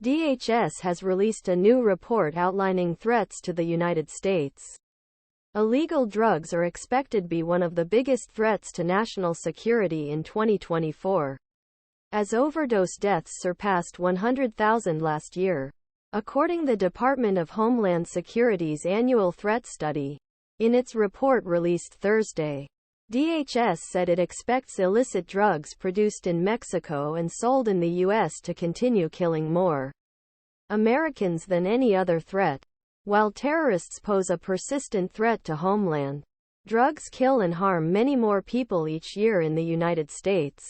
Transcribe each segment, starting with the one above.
DHS has released a new report outlining threats to the United States. Illegal drugs are expected to be one of the biggest threats to national security in 2024, as overdose deaths surpassed 100,000 last year, according to the Department of Homeland Security's annual threat study. In its report released Thursday, DHS said it expects illicit drugs produced in Mexico and sold in the U.S. to continue killing more Americans than any other threat. While terrorists pose a persistent threat to homeland, drugs kill and harm many more people each year in the United States.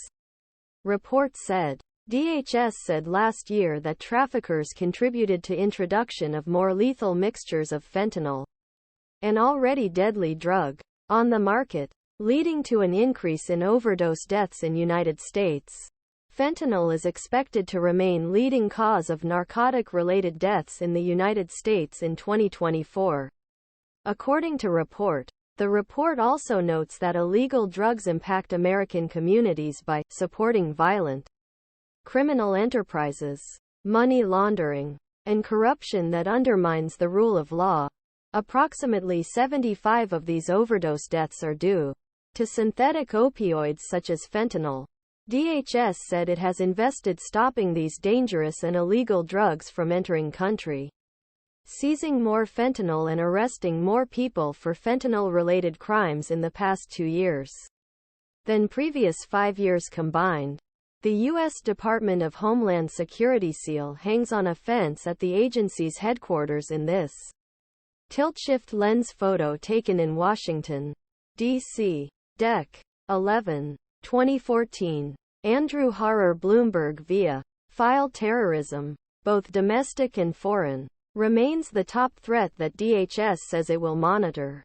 Reports said. DHS said last year that traffickers contributed to introduction of more lethal mixtures of fentanyl, an already deadly drug, on the market, leading to an increase in overdose deaths in United States. Fentanyl is expected to remain leading cause of narcotic-related deaths in the United States in 2024, according to report. The report also notes that illegal drugs impact American communities by supporting violent criminal enterprises, money laundering, and corruption that undermines the rule of law. Approximately 75 of these overdose deaths are due to synthetic opioids such as fentanyl. DHS said it has invested stopping these dangerous and illegal drugs from entering country, seizing more fentanyl and arresting more people for fentanyl-related crimes in the past 2 years than previous 5 years combined. The U.S. Department of Homeland Security seal hangs on a fence at the agency's headquarters in this tilt-shift lens photo taken in Washington, D.C. Dec. 11, 2014. Andrew HarrerBloomberg via file terrorism, both domestic and foreign, remains the top threat that DHS says it will monitor,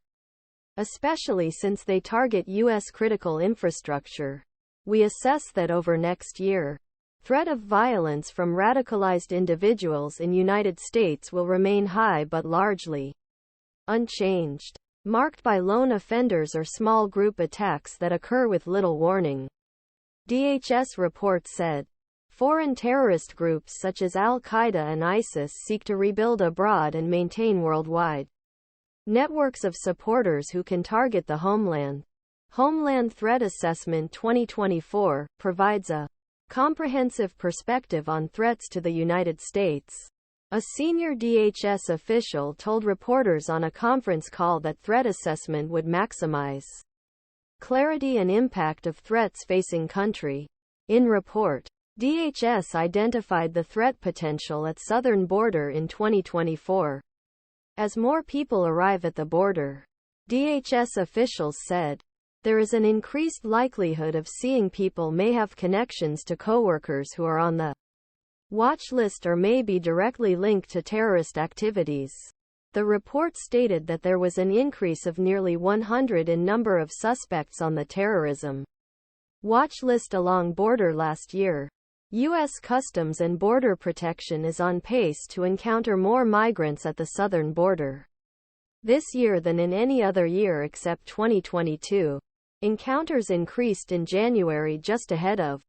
especially since they target U.S. critical infrastructure. We assess that over next year, threat of violence from radicalized individuals in United States will remain high but largely unchanged, marked by lone offenders or small group attacks that occur with little warning. DHS report said. Foreign terrorist groups such as Al-Qaeda and ISIS seek to rebuild abroad and maintain worldwide networks of supporters who can target the homeland. Homeland Threat Assessment 2024 provides a comprehensive perspective on threats to the United States. A senior DHS official told reporters on a conference call that threat assessment would maximize clarity and impact of threats facing country. In report, DHS identified the threat potential at southern border in 2024. As more people arrive at the border, DHS officials said, there is an increased likelihood of seeing people may have connections to coworkers who are on the watch list or may be directly linked to terrorist activities. The report stated that there was an increase of nearly 100 in number of suspects on the terrorism watch list along border last year. U.S. Customs and Border Protection is on pace to encounter more migrants at the southern border this year than in any other year except 2022. Encounters increased in January just ahead of